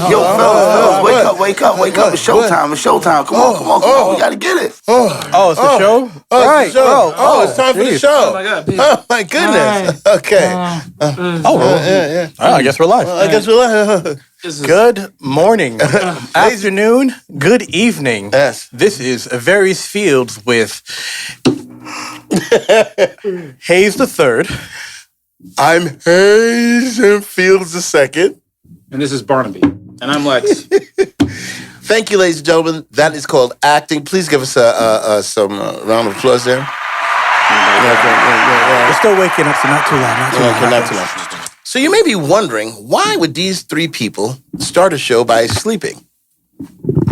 Yo, fellas, wake up. It's showtime. Come on. We gotta get it. It's the show? Right, it's the show. It's time for the show. Oh my God. Oh my goodness. Okay. Yeah. I guess we're live. Good morning, afternoon, good evening. Yes. This is Various Fields with Hayes the Third. I'm Hayes Fields II. And this is Barnaby. And I'm Lex. Thank you, ladies and gentlemen. That is called acting. Please give us some round of applause there. We're still waking up, so not too loud. Not too long. So you may be wondering, why would these three people start a show by sleeping?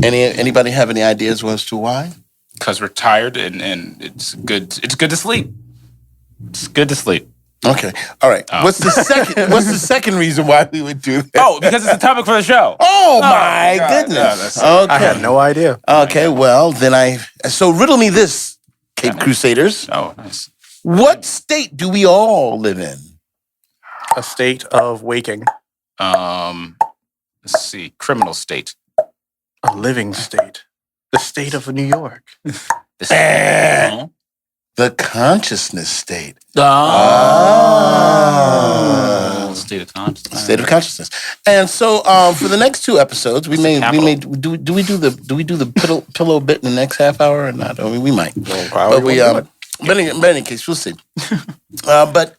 Anybody have any ideas as to why? Because we're tired and it's good to sleep. It's good to sleep. Okay. All right. What's the second reason why we would do that? Oh, because it's the topic for the show. Oh my God. goodness. Yeah, okay. I had no idea. Okay, well, then so riddle me this, Cape Crusaders. Oh, nice. What state do we all live in? A state of waking. Let's see. Criminal state. A living state. The state of New York. The consciousness state. State of consciousness. State of consciousness. And so for the next two episodes, we may do we do the pillow bit in the next half hour or not? I mean, we might. But in any case, we'll see. But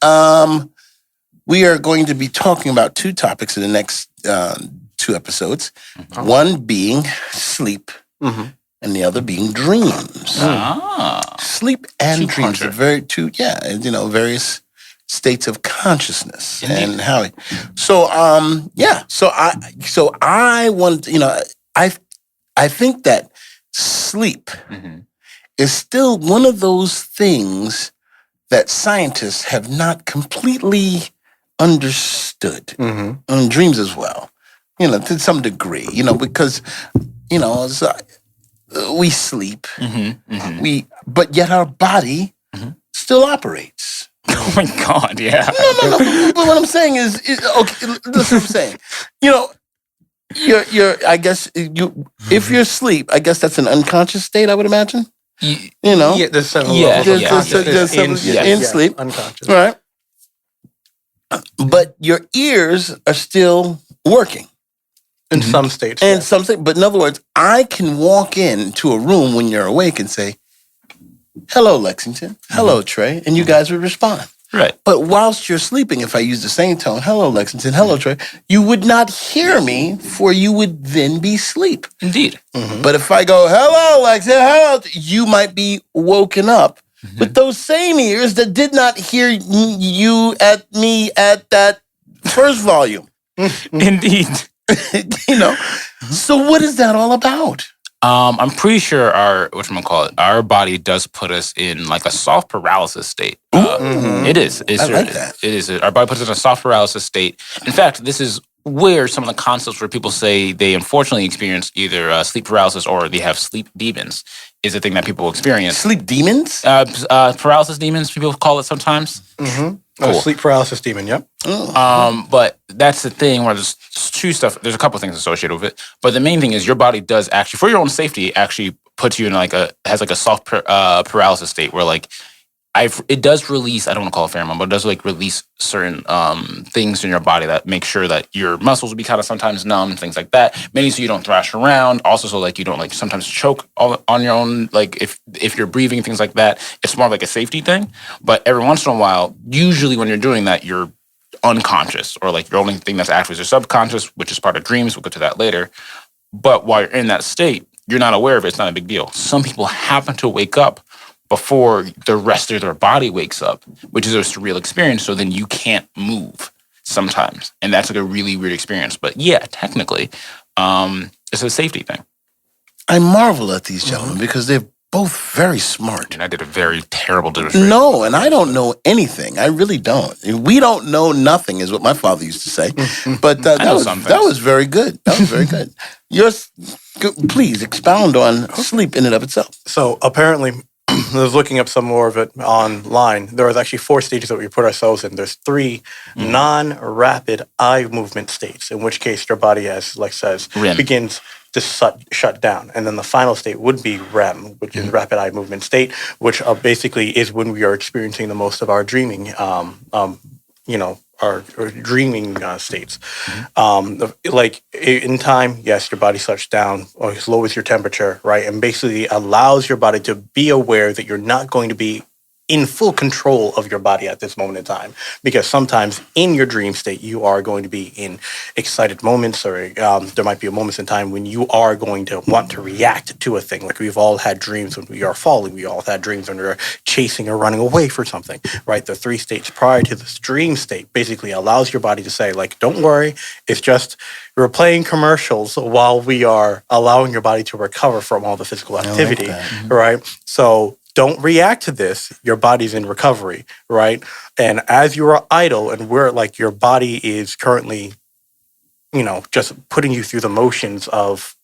we are going to be talking about two topics in the next two episodes. Mm-hmm. One being sleep, and the other being dreams. Sleep and dreams are various states of consciousness. Indeed. And how so I want I think that sleep is still one of those things that scientists have not completely understood, and dreams as well, to some degree, because we sleep, but yet our body still operates. Oh my God, yeah. No. But what I'm saying is, okay, listen what I'm saying. I guess if you're asleep, I guess that's an unconscious state, I would imagine. Yeah, there's several levels of there's in sleep. Unconscious. Right. But your ears are still working. In some states. And some states, but in other words, I can walk into a room when you're awake and say, "Hello, Lexington. Hello, Trey," and you guys would respond. Right. But whilst you're sleeping, if I use the same tone, "Hello, Lexington. Hello, Trey," you would not hear me, for you would then be asleep. Indeed. But if I go, "Hello, Lexington. Hello," you might be woken up with those same ears that did not hear you at me at that first volume. Indeed. So what is that all about? I'm pretty sure our body does put us in like a soft paralysis state. It is. I like that. It is. Our body puts us in a soft paralysis state. In fact, this is where some of the concepts where people say they unfortunately experience either sleep paralysis or they have sleep demons is a thing that people experience. Sleep demons? Paralysis demons, people call it sometimes. Cool. Sleep paralysis demon, yep. But that's the thing where there's a couple of things associated with it. But the main thing is your body does actually, for your own safety, actually puts you in has a soft paralysis state where it does release, I don't want to call it pheromone, but it does release certain things in your body that make sure that your muscles will be kind of sometimes numb, things like that. Mainly so you don't thrash around. Also so you don't sometimes choke on your own, if you're breathing, things like that. It's more like a safety thing. But every once in a while, usually when you're doing that, you're unconscious or your only thing that's active is your subconscious, which is part of dreams. We'll get to that later. But while you're in that state, you're not aware of it. It's not a big deal. Some people happen to wake up before the rest of their body wakes up, which is a surreal experience. So then you can't move sometimes. And that's a really weird experience. But yeah, technically, it's a safety thing. I marvel at these gentlemen because they've both very smart. And I did a very terrible demonstration. No, and I don't know anything. I really don't. We don't know nothing, is what my father used to say. But that was very good. That was very good. Please expound on sleep in and of itself. So apparently, I was looking up some more of it online. There was actually 4 stages that we put ourselves in. There's 3 non-rapid eye movement states, in which case your body, as Lex says, REM. begins to shut down. And then the final state would be REM, which is rapid eye movement state, which basically is when we are experiencing the most of our dreaming, our dreaming states. Like in time, yes, your body shuts down or lowers your temperature, right? And basically allows your body to be aware that you're not going to be in full control of your body at this moment in time. Because sometimes in your dream state, you are going to be in excited moments, or there might be moments in time when you are going to want to react to a thing. Like we've all had dreams when we are falling. We all had dreams when we're chasing or running away for something, right? The 3 states prior to this dream state basically allows your body to say, like, don't worry, it's just we're playing commercials while we are allowing your body to recover from all the physical activity, right? So don't react to this. Your body's in recovery, right? And as you are idle and where like your body is currently, just putting you through the motions of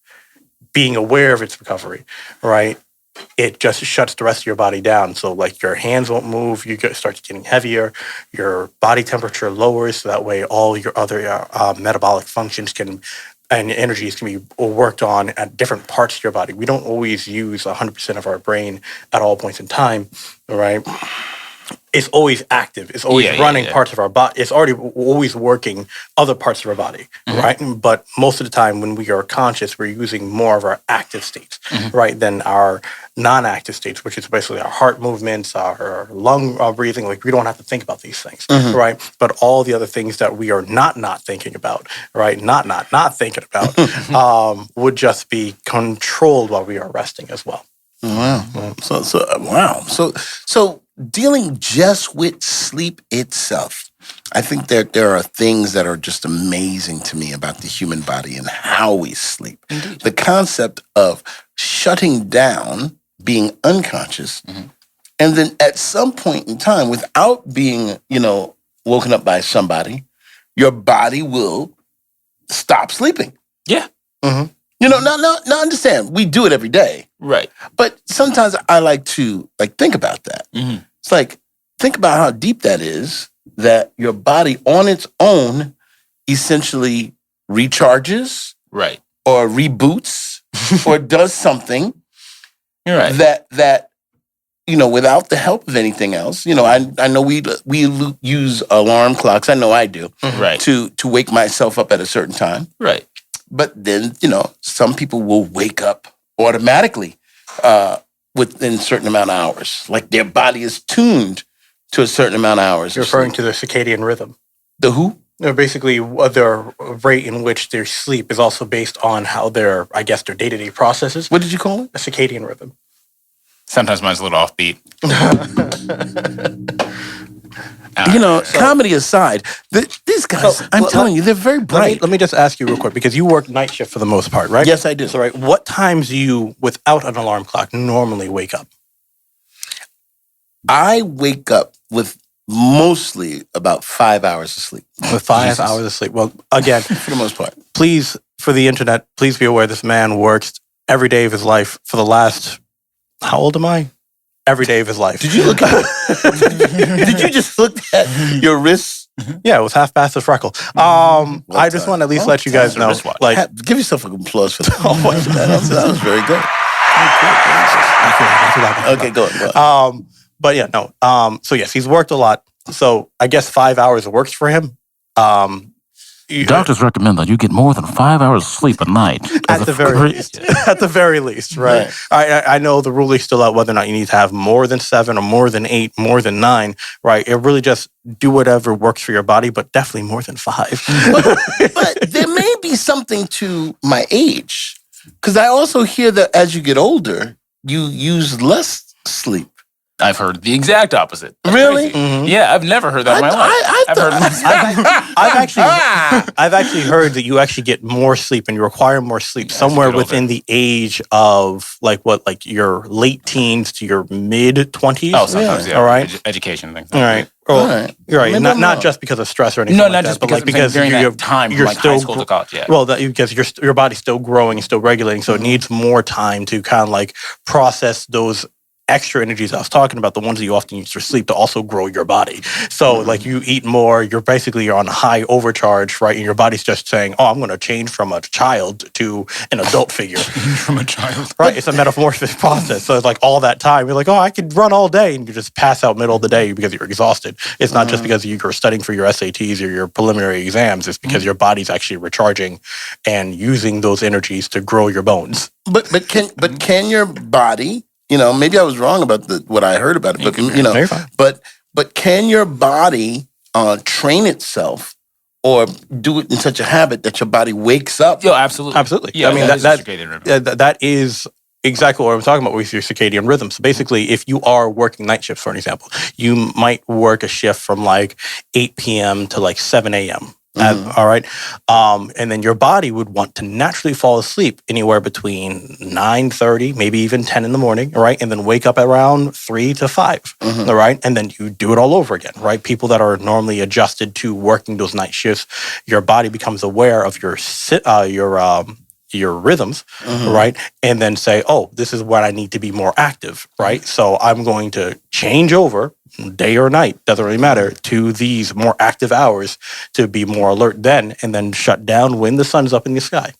being aware of its recovery, right? It just shuts the rest of your body down. So like your hands won't move, start getting heavier, your body temperature lowers, so that way all your other metabolic functions and energies can be worked on at different parts of your body. We don't always use 100% of our brain at all points in time, right? It's always active. It's always running parts of our body. It's always working other parts of our body, right? But most of the time when we are conscious, we're using more of our active states, right, than our non-active states, which is basically our heart movements, our lung breathing. Like we don't have to think about these things, right? But all the other things that we are not thinking about, right? Not thinking about would just be controlled while we are resting as well. Wow. Wow. So dealing just with sleep itself, I think that there are things that are just amazing to me about the human body and how we sleep. Indeed. The concept of shutting down, being unconscious, and then at some point in time, without being, woken up by somebody, your body will stop sleeping. Yeah. Now understand, we do it every day. Right. But sometimes I like to think about that. It's like, think about how deep that is, that your body on its own essentially recharges, right, or reboots, or does something. You're right. That without the help of anything else. I know we use alarm clocks. I know I do. Right. To wake myself up at a certain time. Right. But then, some people will wake up automatically within a certain amount of hours. Like their body is tuned to a certain amount of hours. You're referring to the circadian rhythm. The who? Basically, the rate in which they sleep is also based on how their day-to-day processes. What did you call it? A circadian rhythm. Sometimes mine's a little offbeat. Comedy aside, these guys, I'm telling you, they're very bright. Let me just ask you real quick, because you work night shift for the most part, right? Yes, I do. So, right, what times do you, without an alarm clock, normally wake up? I wake up with mostly about 5 hours of sleep. With 5 hours of sleep. Well, again, for the most part. Please, for the internet, please be aware this man works every day of his life for the last, how old am I? Every day of his life. Did you look at Did you just look at your wrists? Yeah, it was half past a freckle. I just want to at least let you guys know. Give yourself an applause for that. That was very good. Okay, go on. But yeah, no. So yes, he's worked a lot. So I guess 5 hours works for him. Doctors recommend that you get more than 5 hours of sleep a night. At the very least. At the very least, right? I know the rule is still out whether or not you need to have more than 7 or more than 8, more than 9, right? It really just do whatever works for your body, but definitely more than 5. But there may be something to my age, because I also hear that as you get older, you use less sleep. I've heard the exact opposite. That's Really? crazy. Yeah, I've never heard that in my life. I've actually heard that you actually get more sleep and you require more sleep somewhere within the age of like your late teens to your mid 20s. Oh, sometimes, yeah. All right. Education thing. All right. All right. You're right. Maybe Not just because of stress or anything. No, like not that, just but because during that time from you're like still high school to college. Yeah. Well, because your body's still growing and still regulating, so it needs more time to kind of like process those extra energies I was talking about, the ones that you often use for sleep, to also grow your body. So like you eat more, you're on a high overcharge, right? And your body's just saying, oh, I'm going to change from a child to an adult figure. From a child. Right. It's a metamorphosis process. So it's like all that time, you're like, oh, I could run all day, and you just pass out middle of the day because you're exhausted. It's not just because you're studying for your SATs or your preliminary exams. It's because your body's actually recharging and using those energies to grow your bones. But can your body, maybe I was wrong about what I heard about it, but but can your body train itself or do it in such a habit that your body wakes up? Yo, absolutely. Absolutely. Yeah, I mean, that that is exactly what I'm talking about with your circadian rhythm. So basically, if you are working night shifts, for an example, you might work a shift from like 8 p.m. to like 7 a.m. All right. And then your body would want to naturally fall asleep anywhere between 9:30, maybe even 10 in the morning, right? And then wake up around 3 to 5, all right? And then you do it all over again, right? People that are normally adjusted to working those night shifts, your body becomes aware of your rhythms, right? And then say, oh, this is when I need to be more active, right? So I'm going to change over, day or night, doesn't really matter, to these more active hours to be more alert then, and then shut down when the sun's up in the sky.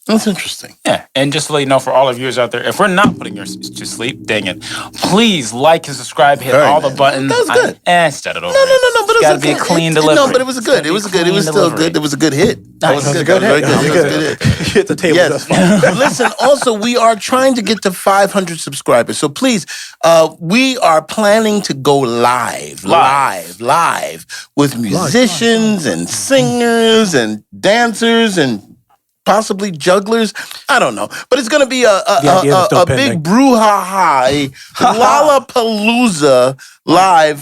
That's interesting. Yeah, and just to let you know, for all of yours out there, if we're not putting yours to sleep, dang it, please like and subscribe, hit all the buttons. That was good. Start it over. No, but it gotta was be a clean delivery. No, but it was good. It was good. It was still good. It was a good hit. That was a good hit. Hit the table just fine. Listen, also, we are trying to get to 500 subscribers. So please, we are planning to go live with musicians and singers and dancers and possibly jugglers. I don't know. But it's going to be a big brouhaha, a Lollapalooza live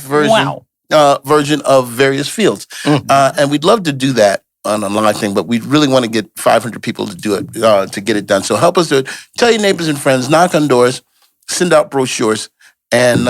version of various fields. And we'd love to do that on a live thing, but we really want to get 500 people to do it, to get it done. So help us do it. Tell your neighbors and friends, knock on doors, send out brochures, and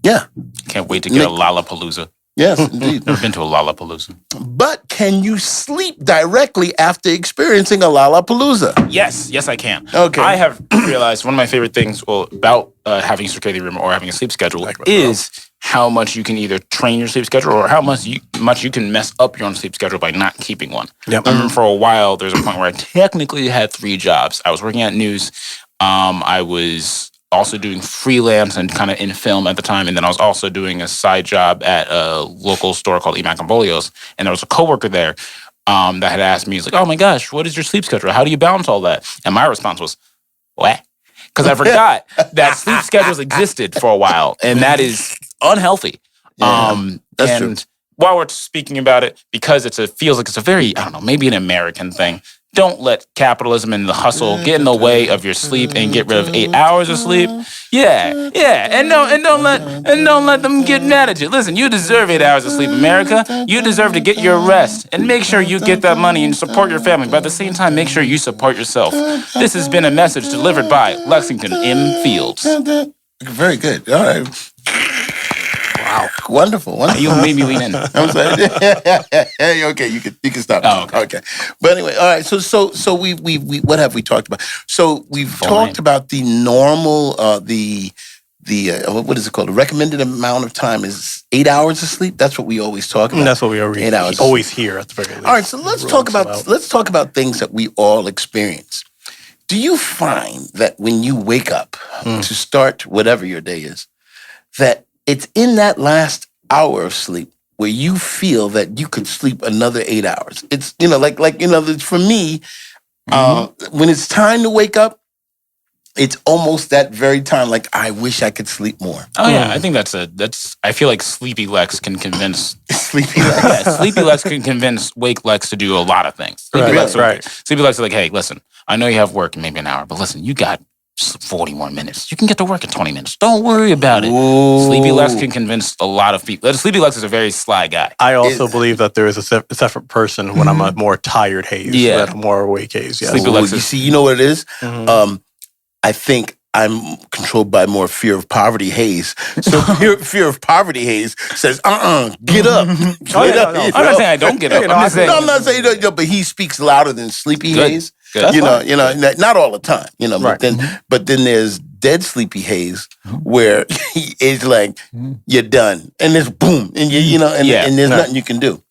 Can't wait to get a Lollapalooza. Yes, indeed. Never been to a Lollapalooza. But can you sleep directly after experiencing a Lollapalooza? Yes, I can. Okay. I have realized one of my favorite things about having a circadian rhythm or having a sleep schedule is how much you can either train your sleep schedule or how much you can mess up your own sleep schedule by not keeping one. Yep. I remember for a while, there's a point where I technically had 3 jobs. I was working at news. I was also doing freelance and kind of in film at the time. And then I was also doing a side job at a local store called Emac and Bolio's. And there was a coworker there that had asked me, he's like, oh my gosh, what is your sleep schedule? How do you balance all that? And my response was, what? Because I forgot that sleep schedules existed for a while. And that is unhealthy. That's true. While we're speaking about it, because feels like it's a very, I don't know, maybe an American thing. Don't let capitalism and the hustle get in the way of your sleep and get rid of 8 hours of sleep. Yeah, and don't let them get mad at you. Listen, you deserve 8 hours of sleep, America. You deserve to get your rest and make sure you get that money and support your family. But at the same time, make sure you support yourself. This has been a message delivered by Lexington M. Fields. Very good. All right. Wow. Wonderful. You made me lean in. I'm sorry. Hey, okay, you can stop. Oh, okay. But anyway, all right. So we what have we talked about? So we've talked about the normal the what is it called? The recommended amount of time is 8 hours of sleep. That's what we always talk about. That's what we 8 hours. Always hear at the very least. All right. So let's talk about things that we all experience. Do you find that when you wake up to start whatever your day is, that it's in that last hour of sleep where you feel that you could sleep another 8 hours? It's, for me, when it's time to wake up, it's almost that very time. Like, I wish I could sleep more. Oh yeah, I think I feel like Sleepy Lex can convince Sleepy Lex. Yeah, Sleepy Lex can convince Wake Lex to do a lot of things. Sleepy Lex is like, hey, listen, I know you have work in maybe an hour, but listen, you got 40 more minutes. You can get to work in 20 minutes. Don't worry about it. Ooh. Sleepy Lex can convince a lot of people. Sleepy Lex is a very sly guy. I also believe that there is a separate person when I'm a more tired haze than a more awake haze. Yes. Sleepy Ooh, Lex you is- see, you know what it is? I think I'm controlled by more fear of poverty haze. So fear of poverty haze says, get up. Get up. I'm not saying I don't get up. I'm just saying. No, I'm not saying that, but he speaks louder than sleepy Good. haze. Good. You know, not all the time. You know, Right. but then there's dead sleepy haze where it's like you're done, and it's boom, and and there's nothing you can do.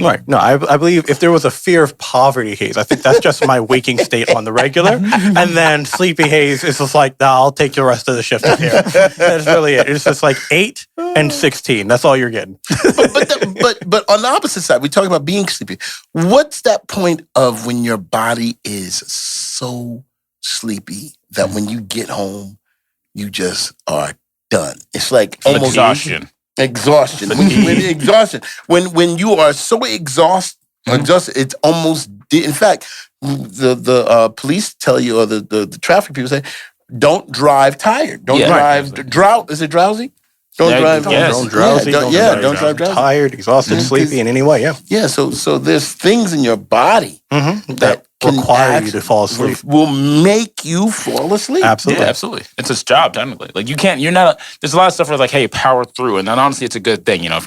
Right. No, I believe if there was a fear of poverty haze, I think that's just my waking state on the regular. And then sleepy haze is just like, nah, I'll take the rest of the shift in here. That's really it. It's just like 8 and 16. That's all you're getting. But on the opposite side, we talk about being sleepy. What's that point of when your body is so sleepy that when you get home, you just are done? It's like almost Exhaustion. Exhaustion. When you are so exhausted, it's almost. In fact, the police tell you, or the traffic people say, don't drive tired. Don't drive Is it drowsy? Don't drive. Yes. Don't drowsy. Don't drive drowsy. Tired, exhausted, sleepy in any way. Yeah. Yeah. So there's things in your body That can require you to fall asleep. will make you fall asleep. Absolutely. Yeah, absolutely. It's his job, technically. Like you can't. You're not. There's a lot of stuff where it's like, hey, power through, and then honestly, it's a good thing. You know,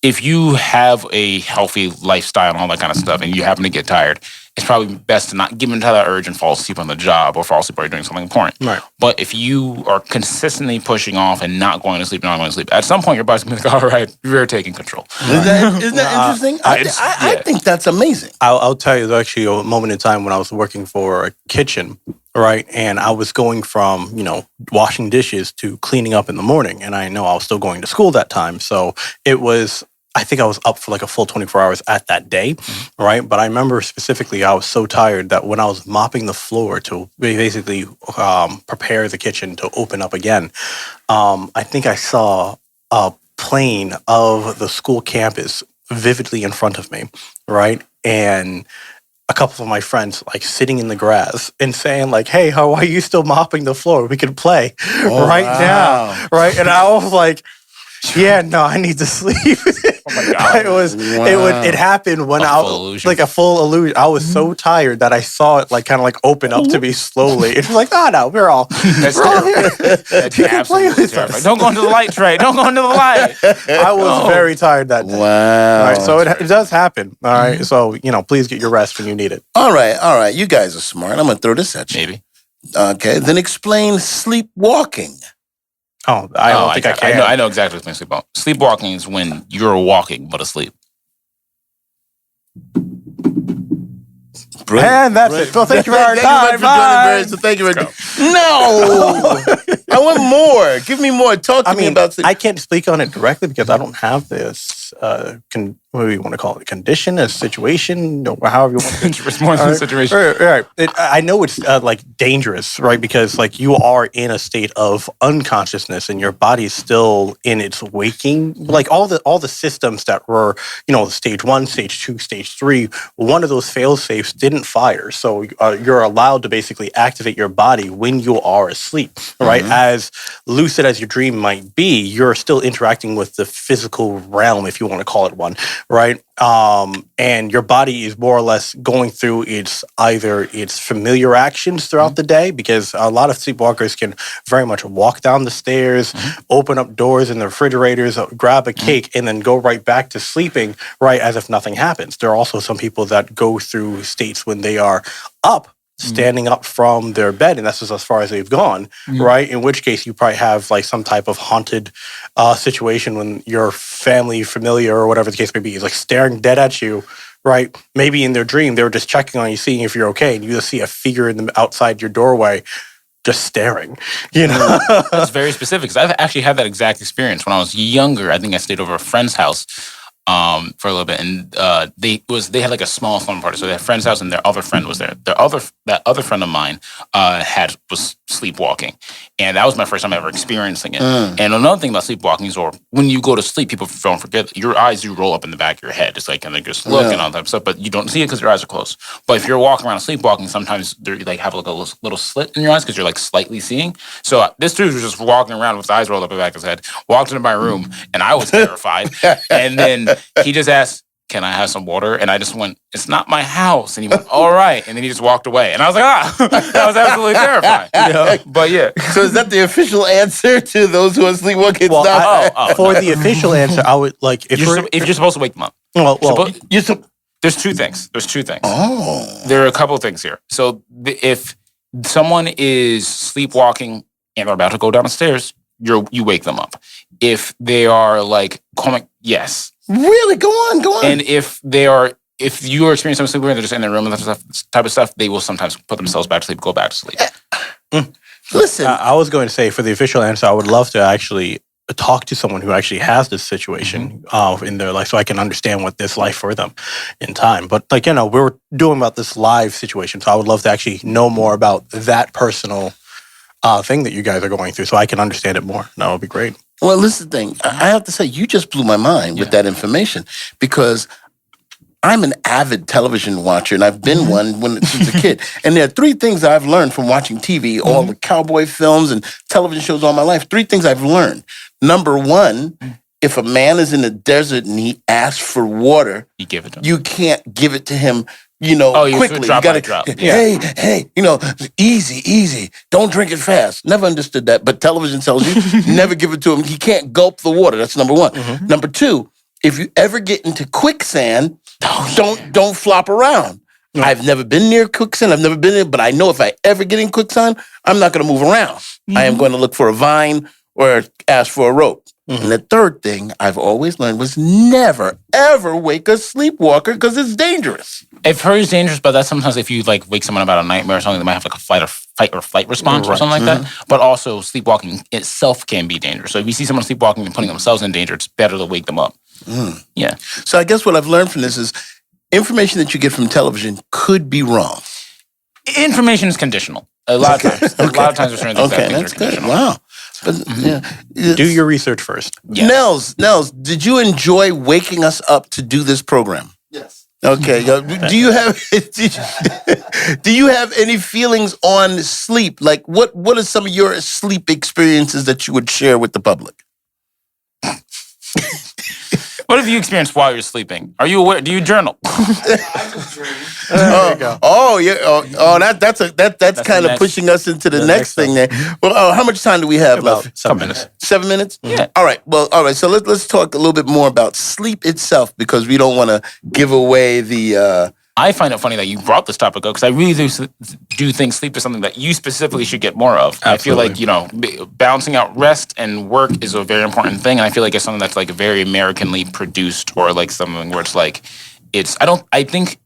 if you have a healthy lifestyle and all that kind of stuff, and you happen to get tired, it's probably best to not give into that urge and fall asleep on the job or fall asleep while you're doing something important. Right. But if you are consistently pushing off and not going to sleep and not going to sleep, at some point your body's going to be like, all right, you're taking control. Isn't that interesting? I think that's amazing. I'll tell you, there's actually a moment in time when I was working for a kitchen, right? And I was going from, washing dishes to cleaning up in the morning. And I know I was still going to school that time. So I think I was up for like a full 24 hours at that day, right? But I remember specifically I was so tired that when I was mopping the floor to basically prepare the kitchen to open up again, I think I saw a plane of the school campus vividly in front of me, right? And a couple of my friends like sitting in the grass and saying like, hey, how are you still mopping the floor? We could play now, right? And I was like, yeah, no, I need to sleep. Oh my God. It happened when A full illusion. like a full illusion. I was so tired that I saw it like kind of like open up to me slowly. It was like, no, we're all That's here. That's You can play absolutely with terrifying. us. Don't go into the light, Trey. Don't go into the light. I was very tired that day. Wow. All right, so it does happen. All right, so please get your rest when you need it. All right. You guys are smart. I'm gonna throw this at you. Maybe. Okay. Then explain sleepwalking. Oh, I don't think I can. I know exactly what sleepwalking. Sleepwalking is when you're walking but asleep. And that's it. Well, thank you for our time. Bye. Thank you for No, I want more. Give me more. Talk to me about. I can't speak on it directly because I don't have this. What do you want to call it? Condition, a situation, or however you want to. It's more than a situation. Right. I know it's like dangerous, right? Because like you are in a state of unconsciousness and your body's still in its waking. Like all the systems that were, stage 1, stage 2, stage 3, one of those fail safes didn't fire. So you're allowed to basically activate your body when you are asleep, right? Mm-hmm. As lucid as your dream might be, you're still interacting with the physical realm, if you want to call it one. Right. And your body is more or less going through its familiar actions throughout the day, because a lot of sleepwalkers can very much walk down the stairs, open up doors in the refrigerators, grab a cake, and then go right back to sleeping, right, as if nothing happens. There are also some people that go through states when they are up, standing up from their bed, and that's just as far as they've gone, right? In which case you probably have like some type of haunted situation when your family, familiar, or whatever the case may be, is like staring dead at you, right? Maybe in their dream they were just checking on you, seeing if you're okay, and you just see a figure outside your doorway just staring, That's very specific, because I've actually had that exact experience when I was younger. I think I stayed over a friend's house. for a little bit, and they had like a small slumber party. So they had a friend's house, and their other friend was there. That other friend of mine was sleepwalking, and that was my first time ever experiencing it. And another thing about sleepwalking is, or when you go to sleep, people don't forget your eyes do roll up in the back of your head. It's like, and they just look and all that stuff, but you don't see it because your eyes are closed. But if you're walking around sleepwalking, sometimes they like have like a little slit in your eyes because you're like slightly seeing. So this dude was just walking around with his eyes rolled up in the back of his head, walked into my room, and I was terrified. And then he just asked, "Can I have some water?" And I just went, "It's not my house." And he went, "All right." And then he just walked away. And I was like, I was absolutely terrified. You know? But yeah. So is that the official answer to those who are sleepwalking? Well, for the official answer, I would like If you're supposed to wake them up. There's two things. Oh. There are a couple of things here. So if someone is sleepwalking and they're about to go down the stairs, you wake them up. If they are like, yes. Really? Go on. And if you are experiencing some sleep, they're just in their room and that type of stuff, they will sometimes put themselves back to sleep, go back to sleep. Listen. I was going to say, for the official answer, I would love to actually talk to someone who actually has this situation in their life so I can understand what this life for them in time. But like, we're doing about this live situation, so I would love to actually know more about that personal thing that you guys are going through so I can understand it more. That would be great. Well, listen, the thing, I have to say, you just blew my mind with that information because I'm an avid television watcher, and I've been one since a kid. And there are three things I've learned from watching TV, all the cowboy films and television shows all my life. Three things I've learned. Number one, if a man is in the desert and he asks for water, you give it to him. You can't give it to him, quickly. You gotta drop. Hey, easy. Don't drink it fast. Never understood that, but television tells you never give it to him. He can't gulp the water. That's number one. Number two, if you ever get into quicksand, don't flop around. I've never been near quicksand. I've never been there, but I know if I ever get in quicksand, I'm not going to move around. I am going to look for a vine or ask for a rope. And the third thing I've always learned was never, ever wake a sleepwalker because it's dangerous. I've heard it's dangerous, but that's sometimes if you like wake someone about a nightmare or something, they might have like a fight or flight response or something like that. But also sleepwalking itself can be dangerous. So if you see someone sleepwalking and putting themselves in danger, it's better to wake them up. Yeah. So I guess what I've learned from this is information that you get from television could be wrong. Information is conditional. A lot of times. A lot of times there's certain things that things are conditional. Wow. But, do your research first. Yes. Nels, did you enjoy waking us up to do this program? Yes. Okay. Do you have any feelings on sleep? Like what are some of your sleep experiences that you would share with the public? What have you experienced while you're sleeping? Are you aware? Do you journal? There you go. Oh yeah. That's kind of pushing us into the next thing there. Well, how much time do we have left? 7 minutes. 7 minutes? Yeah. All right. Well, all right. So let's talk a little bit more about sleep itself because we don't want to give away the. I find it funny that you brought this topic up because I really do think sleep is something that you specifically should get more of. Absolutely. I feel like, balancing out rest and work is a very important thing. And I feel like it's something that's like very Americanly produced or like something where it's like, I think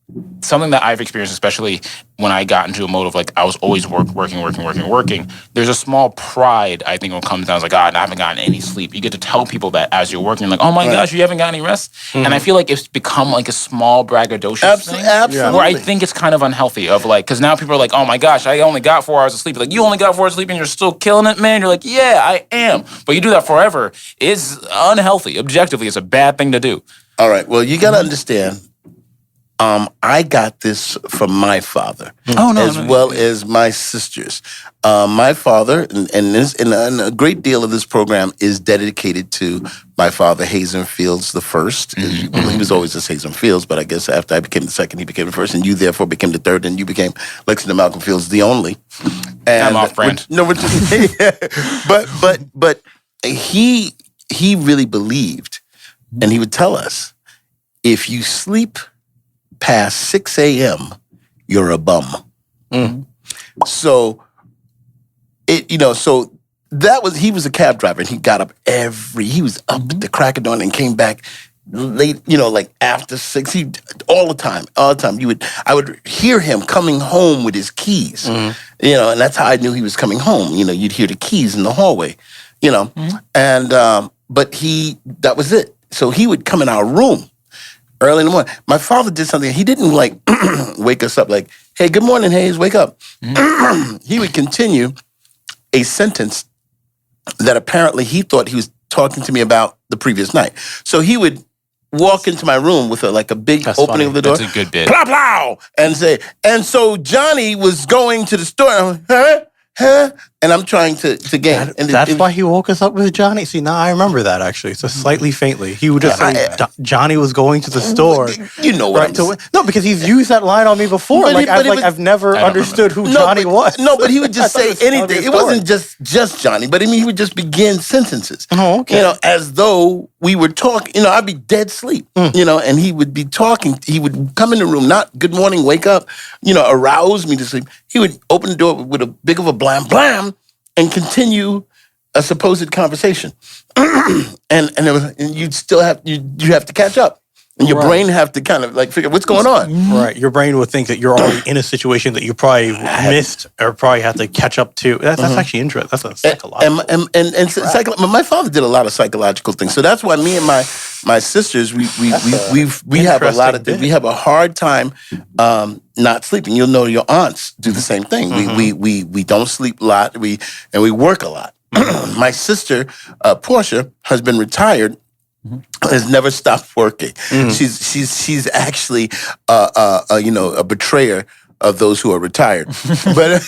something that I've experienced, especially when I got into a mode of like, I was always working. There's a small pride, I think, when it comes down. It's like, I haven't gotten any sleep. You get to tell people that as you're working, like, oh my gosh, you haven't got any rest. And I feel like it's become like a small braggadocious thing. Absolutely. Where I think it's kind of unhealthy of like, because now people are like, oh my gosh, I only got 4 hours of sleep. Like, you only got 4 hours of sleep and you're still killing it, man. You're like, yeah, I am. But you do that forever. It's unhealthy. Objectively, it's a bad thing to do. All right. Well, you got to understand. I got this from my father, well as my sisters. My father, and a great deal of this program is dedicated to my father, Hazen Fields the first. Well, he was always just Hazen Fields, but I guess after I became the second, he became the first, and you therefore became the third, and you became Lexington Malcolm Fields the only. And I'm off brand. But he really believed, and he would tell us, if you sleep past 6 a.m., you're a bum. So he was a cab driver and he got up he was up at the crack of dawn and came back late, like after 6, all the time. I would hear him coming home with his keys, and that's how I knew he was coming home. You'd hear the keys in the hallway, and, but that was it. So he would come in our room early in the morning. My father did something. He didn't like wake us up like, hey, good morning, Hayes, wake up. He would continue a sentence that apparently he thought he was talking to me about the previous night. So he would walk into my room with a big That's opening funny. of the door. That's a good bit. Plow, plow, and say, and so Johnny was going to the store. And I'm like, huh? And I'm trying to game. And That's why he woke us up with Johnny. See, now I remember that actually. So slightly faintly. He would just say Johnny was going to the store. You know what No, because he's used that line on me before. But I've never understood who Johnny was. No, but he would just I say thought it was anything. It a story. wasn't just Johnny, but I mean, he would just begin sentences. Oh, okay. You know, as though we were talking. You know, I'd be dead asleep. You know, and he would be talking. He would come in the room, not good morning, wake up. You know, arouse me to sleep. He would open the door with a big of a blam blam, and continue a supposed conversation. and you'd still have you have to catch up. And your brain have to kind of like figure what's going on. Right. Your brain would think that you're already in a situation that you probably missed or probably had to catch up to. That's actually interesting. That's a psychological. And my father did a lot of psychological things. So that's why me and my sisters, we have a lot of interesting we have a hard time not sleeping. You'll know your aunts do the same thing. We don't sleep a lot. We work a lot. My sister, Portia, has been retired. Has never stopped working. She's actually a betrayer of those who are retired. But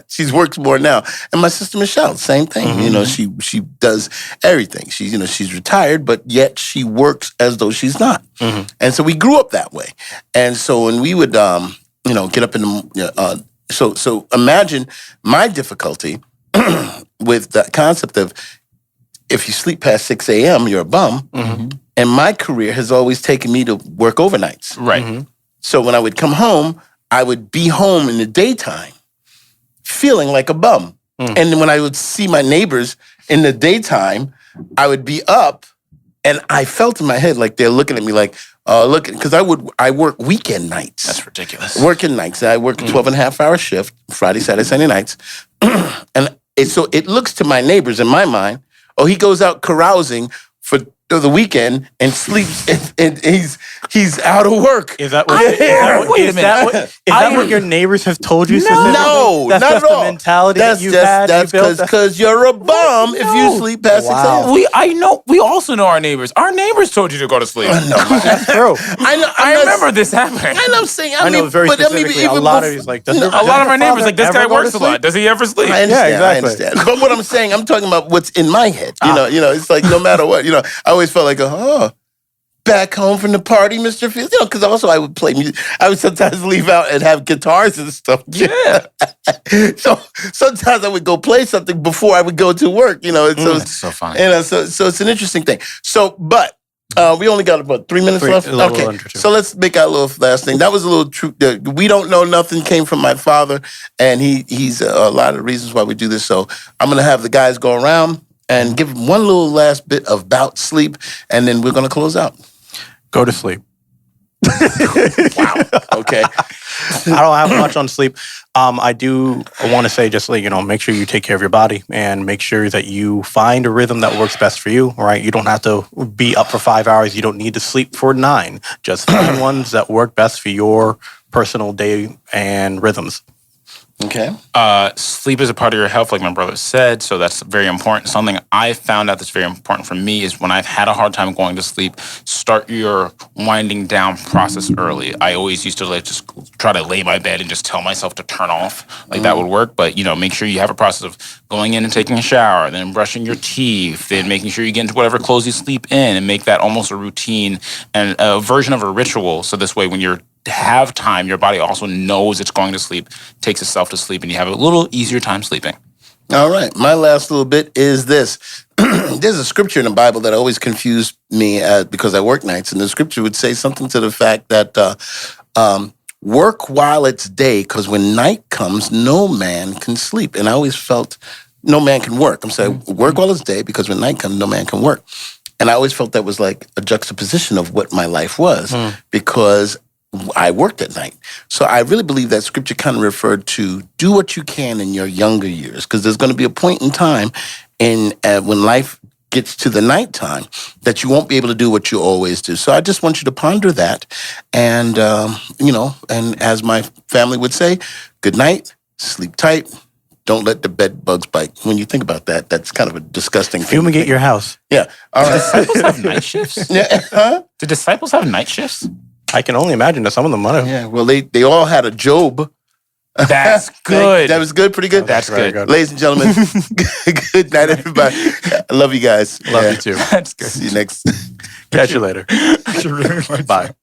she's works more now. And my sister Michelle, same thing. You know, she does everything. She's retired, but yet she works as though she's not. And so we grew up that way. And so when we would get up in the so imagine my difficulty with the concept of if you sleep past 6 a.m., you're a bum. And my career has always taken me to work overnights. Right. So when I would come home, I would be home in the daytime feeling like a bum. And then when I would see my neighbors in the daytime, I would be up and I felt in my head like they're looking at me like, look, because I work weekend nights. That's ridiculous. Working nights. I work a 12-and-a-half-hour shift, Friday, Saturday, Sunday nights. And so it looks to my neighbors in my mind, oh, he goes out carousing for the weekend and sleeps, and he's out of work. Is that what your neighbors have told you? No, that's not just at all. The mentality That's that you've just had. that's because you're a bum if you sleep past 6 a.m. I know. We also know our neighbors. Our neighbors told you to go to sleep. That's true. I remember this happening. And I'm saying, I know very specifically. A lot of these like. A lot of our neighbors like this guy works a lot. Does he ever sleep? I understand, exactly. I understand. But what I'm saying, I'm talking about what's in my head. You know, it's like no matter what. You know, I always felt like, back home from the party, Mr. Fields. You know, because also I would play music. I would sometimes leave out and have guitars and stuff. Yeah. So sometimes I would go play something before I would go to work. You know, and so That's so funny. You know, so it's an interesting thing. So, but we only got about 3 minutes left. Okay, so let's make our little last thing. That was a little true. We don't know nothing came from my father, and he's a lot of reasons why we do this. So I'm gonna have the guys go around and give one little last bit about sleep, and then we're gonna close out. Go to sleep. Wow. Okay. I don't have much on sleep. I do want to say just like, make sure you take care of your body and make sure that you find a rhythm that works best for you, right? You don't have to be up for 5 hours. You don't need to sleep for 9. Just find ones that work best for your personal day and rhythms. Okay. Sleep is a part of your health, like my brother said, so that's very important. Something I found out that's very important for me is when I've had a hard time going to sleep, start your winding down process early. I always used to just try to lay my bed and just tell myself to turn off. Like that would work, but make sure you have a process of going in and taking a shower, then brushing your teeth, then making sure you get into whatever clothes you sleep in and make that almost a routine and a version of a ritual. So this way when you're have time, your body also knows it's going to sleep, takes itself to sleep, and you have a little easier time sleeping. All right. My last little bit is this. There's a scripture in the Bible that always confused me because I work nights, and the scripture would say something to the fact that work while it's day, because when night comes, no man can sleep. And I always felt no man can work. I'm saying work while it's day, because when night comes, no man can work. And I always felt that was like a juxtaposition of what my life was, because I worked at night. So I really believe that scripture kind of referred to do what you can in your younger years, because there's going to be a point in time when life gets to the nighttime, that you won't be able to do what you always do. So I just want you to ponder that. And, and as my family would say, good night, sleep tight. Don't let the bed bugs bite. When you think about that, that's kind of a disgusting thing. Fumigate your house. Yeah. All right. Disciples have night shifts? Yeah. Huh? Do disciples have night shifts? I can only imagine that some of them might have. Yeah. Well, they all had a Job. That's good. That was good. Pretty good. That's very good. Ladies and gentlemen, good night, everybody. I love you guys. Love you too. That's good. See you next. Catch you later. Bye.